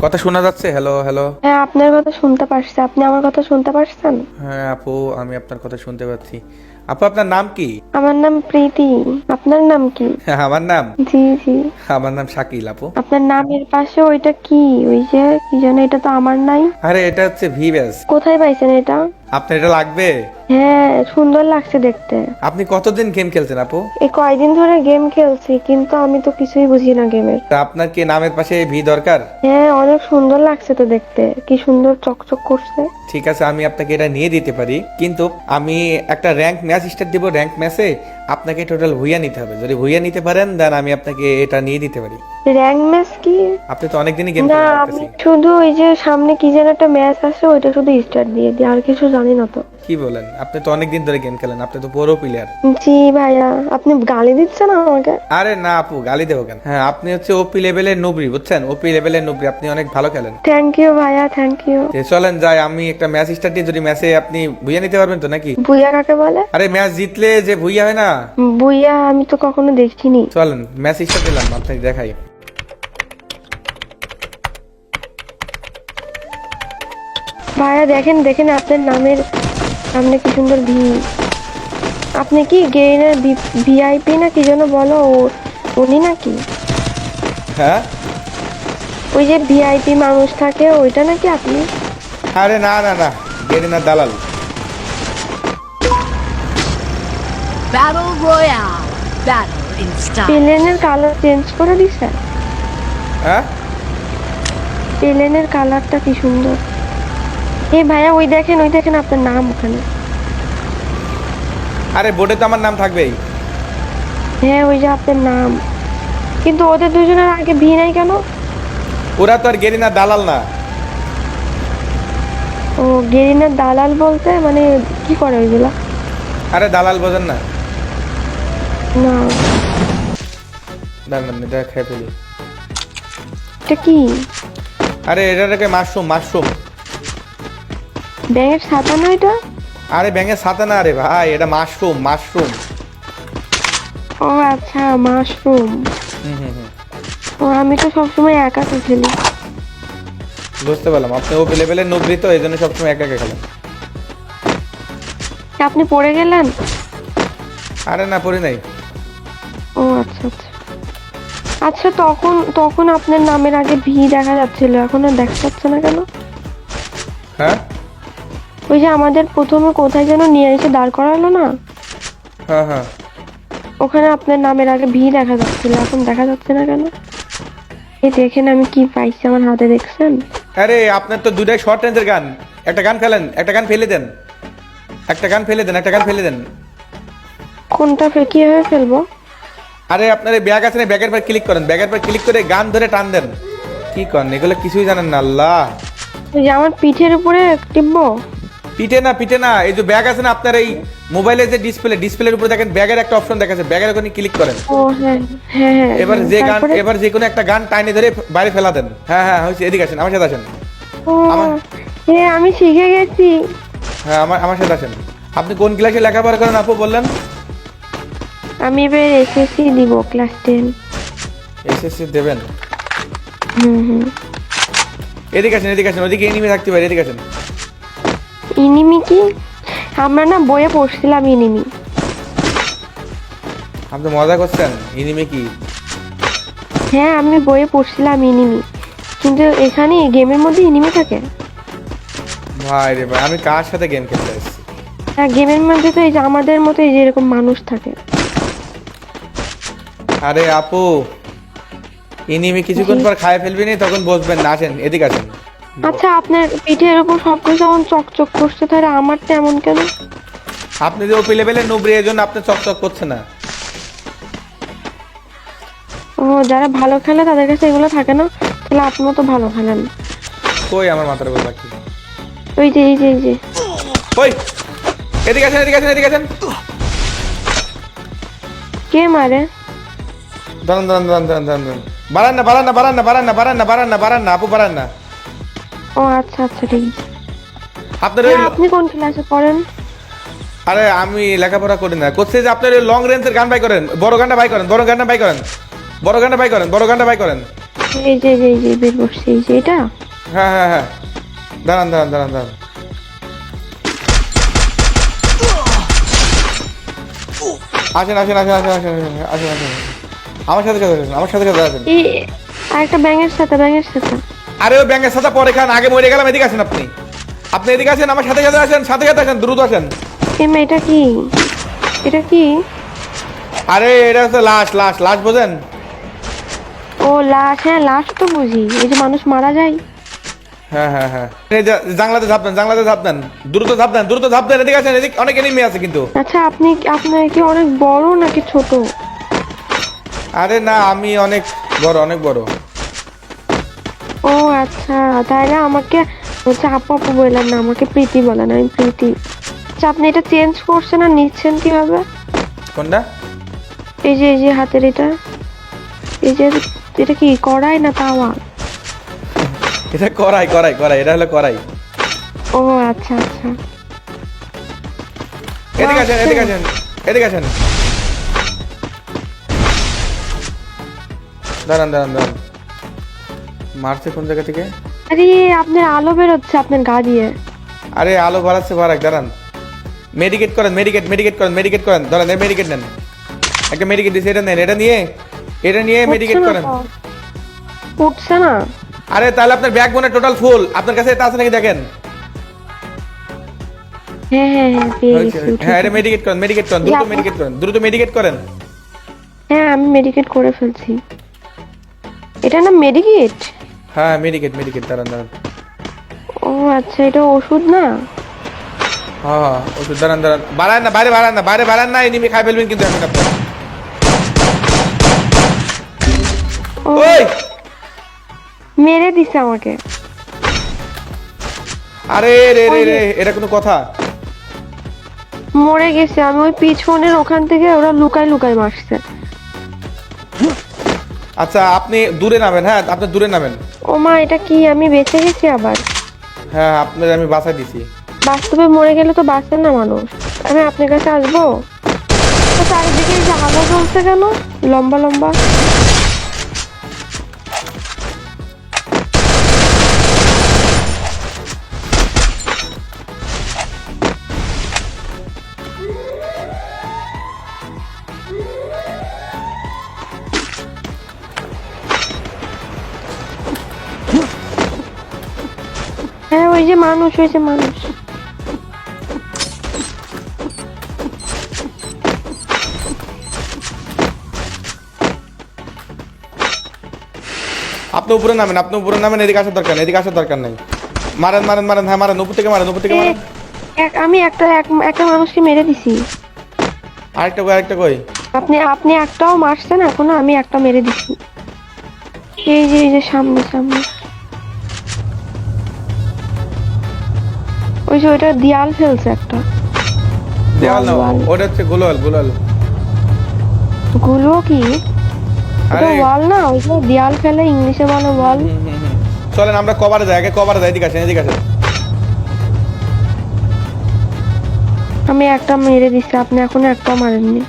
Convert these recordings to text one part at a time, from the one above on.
কথা শোনা যাচ্ছে? Hello hello. হ্যাঁ, আপনার কথা শুনতে পারছি। আপনি আমার কথা শুনতে পারছেন? হ্যাঁ আপু, আমি আপনার কথা শুনতে পাচ্ছি। আপু আপনার নাম কি? আমার নাম প্রীতি। আপনার নাম কি? আমার নাম জি জি। আমার নাম শাকিল আপু। আপনার নামের পাশে ওইটা কি? ওই যে কি যেন, এটা তো আমার নাই। আরে এটা হচ্ছে ভি ব্যাস। কোথায় পাইছেন এটা? আপনার এটা লাগবে? হ্যাঁ, সুন্দর লাগছে দেখতে। আপনি কতদিন গেম খেলছেন আপু? এই কয়দিন ধরে গেম খেলছি, কিন্তু আমি তো কিছুই বুঝি না গেমের। তা আপনার কি নামের পাশে ভি দরকার? হ্যাঁ, অনেক সুন্দর লাগছে তো দেখতে। কি সুন্দর চকচক করছে। ঠিক আছে, আমি আপনাকে এটা নিয়ে দিতে পারি, কিন্তু আমি একটা র্যাঙ্ক ম্যাচ স্টার্ট দিব। র্যাঙ্ক ম্যাচে আপনাকে টোটাল ভুইয়া নিতে হবে। যদি ভুইয়া নিতে পারেন দেন আমি আপনাকে এটা নিয়ে দিতে পারি। র্যাঙ্ক ম্যাচ কি? আপনি তো অনেকদিনই গেম না, খেলেন আমি দেখতেছি। শুধু ওই যে সামনে কি যেন একটা ম্যাচ আছে, ওইটা শুধু স্টার্ট দিয়ে দিই, আর কিছু জানি না তো। কি বলেন? আপনি তো অনেকদিন ধরে গেম খেলেন, আপনি তো পুরো প্লেয়ার। জি ভাইয়া, আপনি গালি দিচ্ছেন আমাকে? আরে না আপু, গালি দেবো কেন? হ্যাঁ, আপনি হচ্ছে ওপি লেভেলের নুবরি, বুঝছেন? ওপি লেভেলের নুবরি, আপনি অনেক ভালো খেলেন। থ্যাংক ইউ ভাইয়া, থ্যাংক ইউ। চলেন যাই, আমি একটা ম্যাচ স্টার্ট দিই। যদি ম্যাচে আপনি ভুইয়া নিতে পারবেন তো নাকি? বুইয়া কাকে বলে? আরে ম্যাচ জিতলে যে ভুইয়া হয় না। বুইয়া আমি তো কখনো দেখিনি। চলেন ম্যাচ স্টার্ট দিলাম, আপনাকে দেখাই। ভাইয়া দেখেন দেখেন, আপনার নামের সামনে কি সুন্দর ভি। আপনি কি গেইনের ভিআইপি না কি যেন বলো, উনি নাকি? হ্যাঁ। ওই যে ভিআইপি মানুষ থাকে, ওইটা নাকি আপনি? আরে না না না, গেরিনার দালাল। Battle Royale. Battle in style. প্লেনের কালার চেঞ্জ করে দিছে। হ্যাঁ। প্লেনের কালারটা কি সুন্দর। এ ভাইয়া, ওই দেখেন আপনার নাম ওখানে। আরে বোর্ডে তো আমার নাম থাকবেই। হ্যাঁ, ওই যে আপনার নাম। কিন্তু ওদের দুজনের আগে ভি নাই কেন? ওরা তো আর গেরিনার দালাল না। ও, গেরিনার দালাল বলতে মানে কি করে ওইগুলা? আরে দালাল বোঝেন না? না। দাঁড়ান এটা খেয়ে ফেলি। এটা কি? আরে এটাকে মাশরুম মাশরুম। ব্যাঙের ছাতা না এটা? আরে ব্যাঙের ছাতা না রে ভাই, এটা মাশরুম মাশরুম। ও আচ্ছা, মাশরুম। হুম হুম হুম, ও, আমি তো সবসময় একা তো খেলি। বুঝতে পারলাম। আপনি ও লেভেলের নুবরি তো, এই জন্য সবসময় একা একা খেলেন। আপনি পড়ে গেলেন? আরে না, পড়ি নাই। ও আচ্ছা আচ্ছা। আচ্ছা, তখন তখন আপনার নামের আগে ভি দেখা যাচ্ছিল, এখন আর দেখা যাচ্ছে না কেন? হ্যাঁ ওই যে আমাদের প্রথমে কোথায় যেন নিয়ে এসে দাঁড় করালো না, হ্যাঁ হ্যাঁ। ওখানে আপনার নামের আগে ভি দেখা যাচ্ছিল, এখন দেখা যাচ্ছে না কেন? এই দেখেন আমি কি পাইছি আমার হাতে, দেখছেন? আরে আপনার তো দুটাই শর্ট রেঞ্জের গান। একটা গান ফেলেন, একটা গান ফেলে দেন। একটা গান ফেলে দেন, একটা গান ফেলে দেন। কোনটা কিভাবে ফেলবো? আরে আপনার এই ব্যাগ আছে না, ব্যাগের পর ক্লিক করেন, ব্যাগের পর ক্লিক করে গান ধরে টান দেন। কি করেন এগুলো? কিছুই জানেন না? আল্লাহ। ওই যে আমার পিঠের উপরে টিপবো? পিঠে না, পিঠে না, এই যে ব্যাগ আছে না আপনার, এই মোবাইলের যে ডিসপ্লের উপরে দেখেন ব্যাগের একটা অপশন দেখাচ্ছে, ব্যাগের ওখানে ক্লিক করেন। ও হ্যাঁ হ্যাঁ হ্যাঁ। এবার হ্যাঁ, যে গান, তারপরে? এবার যে কোনো একটা গান টাইনে ধরে বাইরে ফেলা দেন। হ্যাঁ হ্যাঁ হয়েছে, এদিকে আসেন, আমার সাথে আসেন। ও আমার- হ্যাঁ, আমি শিখে গেছি। হ্যাঁ আমার সাথে আসেন। আপনি কোন ক্লাসে লেখাপড়া করেন আপু বললেন? আমি এবার এসএসসি দিব, ক্লাস 10। এসএসসি দেবেন? হুম হুম। এদিকে আসেন, এদিকে আসেন, ওইদিকে এনিমি থাকতে পারে, এদিকে আসেন। ইনিমি কি? আমরা না বইয়ে পড়ছিলাম ইনিমি। আপনি মজা করছেন? এনিমি কি? হ্যাঁ, আমি বইয়ে পড়ছিলাম ইনিমি, কিন্তু এখানে গেমের মধ্যে ইনিমি থাকে। ভাই রে ভাই, আমি কার সাথে গেম খেলতে এসেছি? হ্যাঁ, গেমের মধ্যে তো এই যে আমাদের মতো এই যে এরকম মানুষ থাকে। আরে আপু, এনিমি কিছুক্ষণ পর খায় ফেলবি নি, তখন বসবেন না। আসেন এদিকে আসেন। আচ্ছা, আপনার পিঠের উপর সবকিছু যখন চকচক করছে, তাহলে আমার তেমন কেন? আপনি যে ওপি লেভেলের নুবরি, এই জন্য আপনার চকচক করছে না। ও, যারা ভালো খেলে তাদের কাছে এগুলো থাকে না, তাহলে আপনিও তো ভালো খেলেন। কই আমার মাথার উপর বাকি? ওই যে এই যে এই যে। ওই এদিকে আসেন, এদিকে আসেন, এদিকে আসেন। কে মারে? দাঁড়ান দাঁড়ান দাঁড়ান দাঁড়ান দাঁড়ান দাঁড়ান। বাড়ান না, বাড়ান না, বাড়ান না, বাড়ান না, বাড়ান না, বাড়ান না, বাড়ান না আপু, বাড়ান না। ও আচ্ছা আচ্ছা, ঠিক আছে। আপনার ওই, আপনি কোন ক্লাসে পড়েন? আরে আমি লেখাপড়া করি না, করছে যে আপনার ওই লং রেঞ্জের গান বাই করেন, বড় গানটা বাই করেন, বড় গানটা বাই করেন, বড় গানটা বাই করেন, বড় গানটা বাই করেন। এই যে বের বসছে, এই যে এটা। হ্যাঁ হ্যাঁ হ্যাঁ, দাঁড়ান দাঁড়ান দাঁড়ান দাঁড়ান। আসেন আসেন আসেন আসেন আসেন আসেন আসেন আসেন, আমার সাথে সাথে আসেন, আমার সাথে সাথে আসেন। এই আরেকটা ব্যাঙের সাথে, ব্যাঙের সাথে। আরে ওই ব্যাংকের সাথে পরে খান, আগে মরে গেলাম। এদিকে আসেন, আপনি আপনি এদিকে আসেন, আমার সাথে সাথে আসেন, সাথে সাথে আসেন, দ্রুত আসেন। এমা এটা কি? এটা কি? আরে এটা হচ্ছে লাশ, লাশ লাশ বোঝেন? ও লাশ, হ্যাঁ লাশ তো বুঝি, এই যে মানুষ মারা যায়। হ্যাঁ হ্যাঁ হ্যাঁ, এই যে জানলাতে ঝাঁপ দেন, জানলাতে ঝাঁপ দেন, দ্রুত ঝাঁপ দেন, দ্রুত ঝাঁপ দেন। এদিকে আসেন, এদিকে অনেক এনিমি আছে কিন্তু। আচ্ছা আপনার কি অনেক বড় নাকি ছোট? আরে না, আমি অনেক বড়, অনেক বড়। ও আচ্ছা, তাহলে আমাকে হচ্ছে আপু আপু বললেন না, আমাকে প্রীতি বলেন, আমি প্রীতি। আচ্ছা আপনি এটা চেঞ্জ করছেন আর নিচ্ছেন কিভাবে? কোনটা? এই যে হাতের এটা, এই যে এটা কি কড়াই না তাওয়া? এটা করাই করাই করাই, এটা হলো করাই। ও আচ্ছা আচ্ছা। এদিকে আসেন, এদিকে আসেন, এদিকে আসেন। দাঁড়ান দাঁড়ান দাঁড়ান, মারছে কোন জায়গা থেকে? আরে আপনার আলো বেরোচ্ছে আপনার গা দিয়ে। আরে আলো বাড়াচ্ছে, বাড়াক, দাঁড়ান। মেডিকেট করেন, মেডিকেট মেডিকেট করেন, মেডিকেট করেন, ধরেন এই মেডিকেট নেন, একটা মেডিকেট দিচ্ছে, এটা নেন, এটা নিয়ে মেডিকেট উঠছে না করেন। তো। উঠছে না। আরে তাহলে আপনার ব্যাগ মনে টোটাল ফুল, আপনার কাছে এটা আছে নাকি দেখেন। হ্যাঁ হ্যাঁ হ্যাঁ পেয়ে গেছি, উঠে হ্যাঁ, এটা গেছে। মেডিকেট করেন, মেডিকেট করেন, দ্রুত মেডিকেট করেন, দ্রুত মেডিকেট করেন। হ্যাঁ আমি মেডিকেট করে ফেলছি। এটা না মেডিকেট? হ্যাঁ মেডিকেট মেডিকেট, দাঁড়ান দাঁড়ান। ও আচ্ছা, এটা ওষুধ না? হ্যাঁ হ্যাঁ ওষুধ, দাঁড়ান দাঁড়ান, বাড়ান না, বাইরে বাড়ান না, বাইরে বাড়ান না, এনিমি খাই ফেলবেন কিন্তু এখন আপনার। ও ওই মেরে দিছে আমাকে। আরে রে রে রে, এটা কোনো কথা? মরে গেছে, আমি ওই পিছনের ওখান থেকে ওরা লুকাই লুকাই মারছে। আচ্ছা আপনি দূরে নামেন, হ্যাঁ আপনি দূরে নামেন। ও মা, এটা কি? আমি বেঁচে গেছি আবার? হ্যাঁ আপনার আমি বাঁচাই দিছি। বাস্তবে মরে গেলে তো বাঁচেন না মানুষ। আমি আপনার কাছে আসবো? তো চারিদিকে এই যে আলো জ্বলছে কেন লম্বা লম্বা? হ্যাঁ ওই যে মানুষ, ওই যে মানুষ। আপনি উপরে নামেন, আপনি উপরে নামেন, এদিকে আসার দরকার নেই, এদিকে আসার দরকার নেই। মারেন মারেন মারেন, হ্যাঁ মারেন, উপর থেকে মারেন, উপর থেকে মারেন। আমি একটা মানুষকে মেরে দিছি। আরেকটা কই, আরেকটা কই? আপনি একটাও মারছেন এখনো, আমি একটা মেরে দিছি। এই যে সামনে সামনে, ওই যে ওইটা দেয়াল ফেলছে একটা। দেওয়াল না, ওয়াল। ওটা হচ্ছে গোলাল, গোলাল। গুলো কি? ওটা আরে ওয়াল না, ওইটা দেয়াল ফেলে, ইংলিশে বলে ওয়াল। চলেন আমরা কভারে যাই, আগে কভারে যাই, এদিকে আসেন, এদিকে আসেন। আমি একটা মেরে দিছি, আপনি এখনো একটাও মারেননি।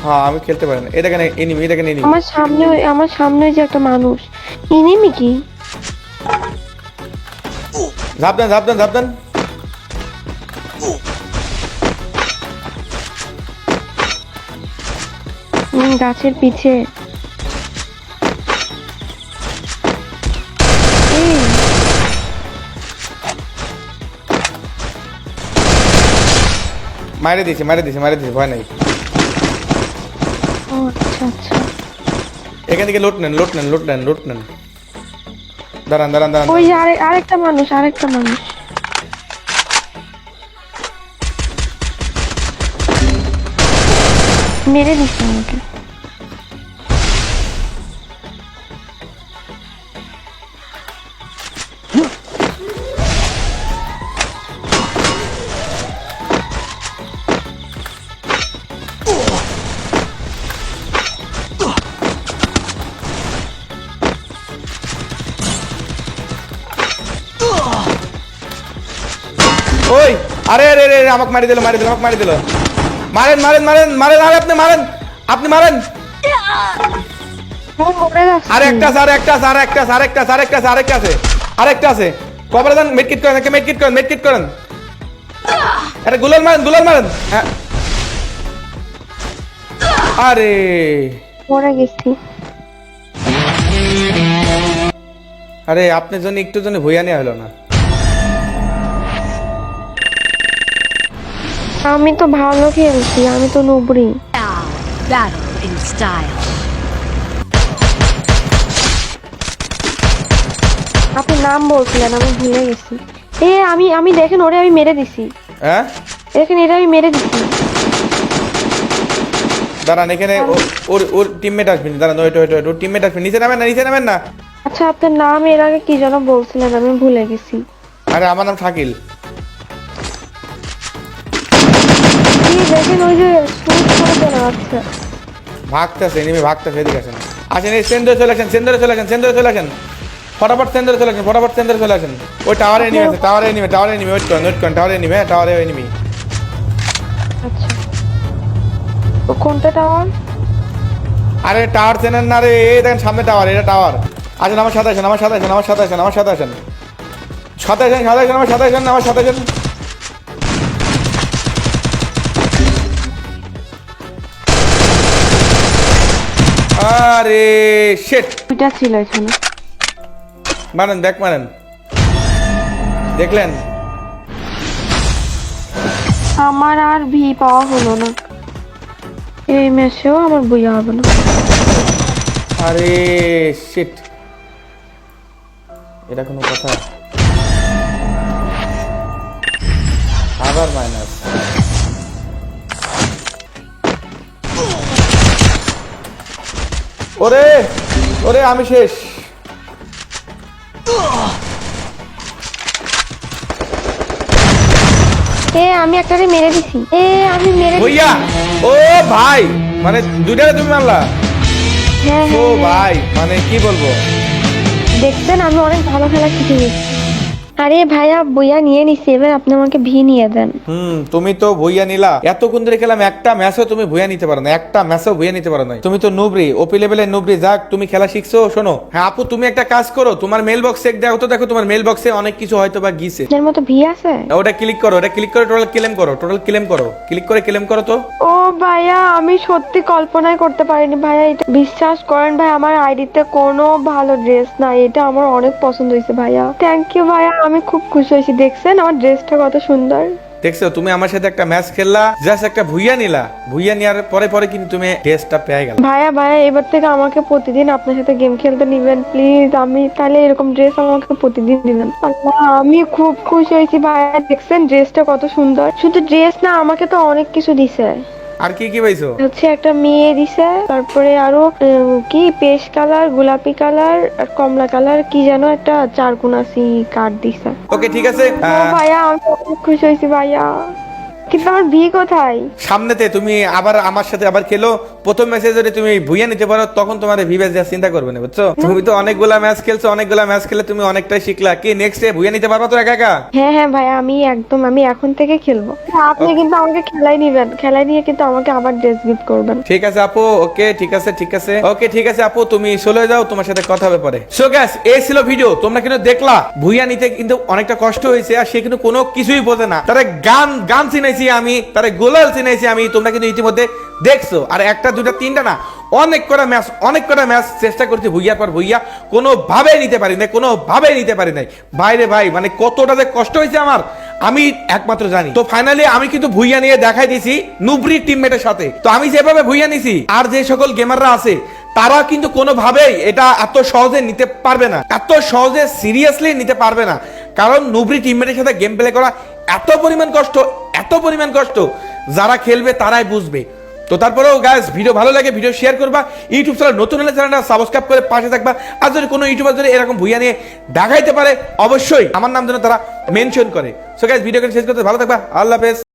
হ্যাঁ আমি খেলতে পারি না। এটা কেন এনিমি, এটা কেন এনিমি? আমার সামনে যে একটা মানুষ, ইনিমি কি? ঝাঁপ দেন, ঝাঁপ দেন, ঝাঁপ দেন। গাছের পিছে। এই, মারে দিয়েছি, মারে দিয়েছি, মারে দিয়েছি, ভয় নাই। ও আচ্ছা আচ্ছা। এখান থেকে লুট নেন, লুট নেন, লুট নেন, লুট নেন। দাঁড়ান দাঁড়ান দাঁড়ান। ওই যে আরেকটা মানুষ, আরেকটা মানুষ। মেরে দিচ্ছে আমাকে। ওই আরে আরে আরে, আমাকে মারি দিল, মারি দিল, আমাকে মারি দিল। মারেন মারেন মারেন মারেন, আরে আপনি মারেন, আপনি মারেন। ও মরে যাচ্ছে। আরেকটা আছে, আরেকটা আছে, আরেকটা আছে, আরেকটা আছে, আরেকটা আছে, আরেকটা আছে, আরেকটা আছে। কবরে দেন, মেডকিট করেন, একে মেডকিট করেন, মেডকিট করেন। আরে গুলাল মারেন, গুলাল মারেন। হ্যাঁ। আরে মরে গেছি। আরে আপনার জন্য একটু জন্য ভুইয়া নেওয়া হলো না। আমি তো ভালো খেলছি, আমি তো নুবড়ি। Now, battle in style. আপনি নাম বলছিলেন, আমি ভুলে গেছি। আমি দেখেন ওরে আমি মেরে দিছি। হ্যাঁ দেখেন এটা আমি মেরে দিছি। দাঁড়ান, এখানে ওর ওর টিমমেট আসবেন, দাঁড়ান, ওয়েট ওয়েট ওয়েট, ওর টিমমেট আসবেন। নিচে নামেন না, নিচে নামেন না। আচ্ছা আপনার নাম এর আগে কি যেন বলছিলেন, আমি ভুলে গেছি। আরে আমার নাম শাকিল। কি দেখেন ওই যে শুট করে চলে যাচ্ছে। ভাগতেছে, এনিমি ভাগতেছে, এদিকে আসেন। আসেন, এই সেন্টারে চলে আসেন, সেন্টারে চলে আসেন, সেন্টারে চলে আসেন। ফটাফট সেন্টারে চলে আসেন, ফটাফট সেন্টারে চলে আসেন। ওই টাওয়ারে এনিমি আছে, টাওয়ারে এনিমি, টাওয়ারে এনিমি, ওয়েট করেন, ওয়েট করেন, টাওয়ারে এনিমি, হ্যাঁ টাওয়ারে এনিমি। আচ্ছা তো কোনটা টাওয়ার? আরে টাওয়ার চেনেন না রে, এই দেখেন সামনে টাওয়ার, এটা টাওয়ার। আসেন আমার সাথে আসেন, আমার সাথে আসেন, আমার সাথে আসেন, আমার সাথে আসেন, সাথে আসেন, সাথে আসেন, আমার সাথে আসেন, আমার সাথে আসেন। আরে শিট, দুইটা ছিল এখানে। মারেন, ব্যাক মারেন। দেখলেন? আমার আর ভি পাওয়া হলো না, এই ম্যাচেও আমার বইয়া হবে না। আরে শিট, এটা কোনো কথা? আবার মাইনাস। ওরে ওরে, আমি শেষ। আমি একটারে মেরে দিছি। আমি মেরে ভইয়া, ও ভাই, মানে দুইটারে তুমি মারলা? হ্যাঁ ও হ্যাঁ ভাই, মানে কি বলবো। দেখছেন আমি অনেক ভালো খেলা শিখে গেছি। আরে ভাইয়া বইয়া নিয়ে নিছি, এবার আপনি আমাকে ভি নিয়ে দেন। তুমি তো ভুইয়া নিলা, এতক্ষণ ধরে খেলাম, একটা ম্যাচও তুমি ভুইয়া নিতে পারো না, একটা ম্যাচও ভুইয়া নিতে পারো না। তুমি তো নুবরি, ওপি লেভেলের নুবরি। যাক, তুমি খেলা শিখছো। শোনো, হ্যাঁ আপু, তুমি একটা কাজ করো, তোমার মেল বক্সে দেখো তো, দেখো তোমার মেল বক্সে অনেক কিছু হয়তো বা গিয়েছে। এর মতো ভি আছে? ওটা ক্লিক করো, ওটা ক্লিক করে টোটাল ক্লেম করো, টোটাল ক্লেম করো, ক্লিক করে ক্লেম করো তো। ও ভাইয়া, আমি সত্যি কল্পনাই করতে পারিনি ভাইয়া, এটা বিশ্বাস করেন ভাই, আমার আইডিতে কোনো ভালো ড্রেস নাই, এটা আমার অনেক পছন্দ হয়েছে ভাইয়া। থ্যাংক ইউ ভাইয়া, আমি খুব খুশি হয়েছি। দেখছেন আমার ড্রেসটা কত সুন্দর। দেখছো, তুমি আমার সাথে একটা ম্যাচ খেললা, জাস্ট একটা ভুইয়া নিলা, ভুইয়া নেওয়ার পরে পরে কিন্তু তুমি ড্রেসটা পেয়ে গেল। ভাইয়া ভাইয়া এবার থেকে আমাকে প্রতিদিন আপনার সাথে গেম খেলতে নিবেন প্লিজ। আমি তাহলে এরকম ড্রেস আমাকে প্রতিদিন দিবেন। আল্লাহ, আমি খুব খুশি হয়েছি ভাইয়া। দেখছেন ড্রেসটা কত সুন্দর। শুধু ড্রেস না, আমাকে তো অনেক কিছু দিছে। আর কি কি পাইছো? হচ্ছে একটা মেয়ে দিছে, তারপরে আরো কি পেশ কালার, গোলাপি কালার আর কমলা কালার, কি যেন একটা চারকোনাসি কার্ড দিছে। ওকে ঠিক আছে। ও ভাইয়া, আমি অনেক খুশি হয়েছি ভাইয়া। কিন্তু আমার ভি কোথায়? সামনেতে তুমি আবার আমার সাথে আবার খেলো, প্রথম ম্যাচে যদি তুমি ভুইয়া নিতে পারো, তখন তোমার ভিভ্যাস দেওয়ার চিন্তা করবে না, বুঝছো? তুমি তো অনেকগুলা ম্যাচ খেলছো, অনেকগুলা ম্যাচ খেলে তুমি অনেকটাই শিখলা। কি নেক্সট ডে ভুইয়া নিতে পারবা তো একা একা? হ্যাঁ হ্যাঁ ভাইয়া, আমি এখন থেকে খেলবো। আপনি কিন্তু আমাকে খেলাই নিবেন, খেলাই নিয়ে কিন্তু আমাকে আবার ড্রেস গিফট করবেন। ঠিক আছে আপু, ওকে ঠিক আছে, ঠিক আছে, ওকে ঠিক আছে আপু, তুমি চলে যাও, তোমার সাথে কথা হবে পরে। সো গাইস, এই ছিল ভিডিও। তোমরা কিন্তু দেখলা ভুইয়া নিতে কিন্তু অনেকটা কষ্ট হয়েছে, আর সে কিন্তু কোনো কিছুই বোঝে না। তারা গান চিনাইছি আমি, তারা গোলাল চিনাইছি আমি, তোমরা কিন্তু ইতিমধ্যে দেখছো। আর একটা দুটা তিনটা না, অনেক কটা ম্যাচ চেষ্টা করছি ভুইয়ার পর ভুইয়া, কোনোভাবেই নিতে পারি নাই, কোনোভাবেই নিতে পারি নাই। ভাইরে ভাই, মানে কতটা যে কষ্ট হয়েছে আমার, আমি একমাত্র জানি। তো ফাইনালি আমি কিন্তু ভুইয়া নিয়ে দেখাই দিছি নুবরি টিমমেটের সাথে। তো আমি যেভাবে ভুইয়া নিছি, আর যে সকল গেমাররা আছে, তারা কিন্তু কোনোভাবেই এটা এত সহজে নিতে পারবে না, এত সহজে সিরিয়াসলি নিতে পারবে না। কারণ নুবরি টিমমেটের সাথে গেম প্লে করা এত পরিমাণ কষ্ট, এত পরিমাণ কষ্ট, যারা খেলবে তারাই বুঝবে। তো তারপরেও গাইস, ভিডিও ভালো লাগে ভিডিও শেয়ার করবা, ইউটিউব চ্যানেল নতুন হলে চ্যানেলটা সাবস্ক্রাইব করে পাশে থাকবা। আর যদি কোনো ইউটিউবার যদি এরকম ভুইয়া নিয়ে দেখাইতে পারে, অবশ্যই আমার নাম যেন তারা মেনশন করে। সো গাইস, ভিডিও শেষ করতে ভালো থাকবা, আল্লাহ হাফেজ।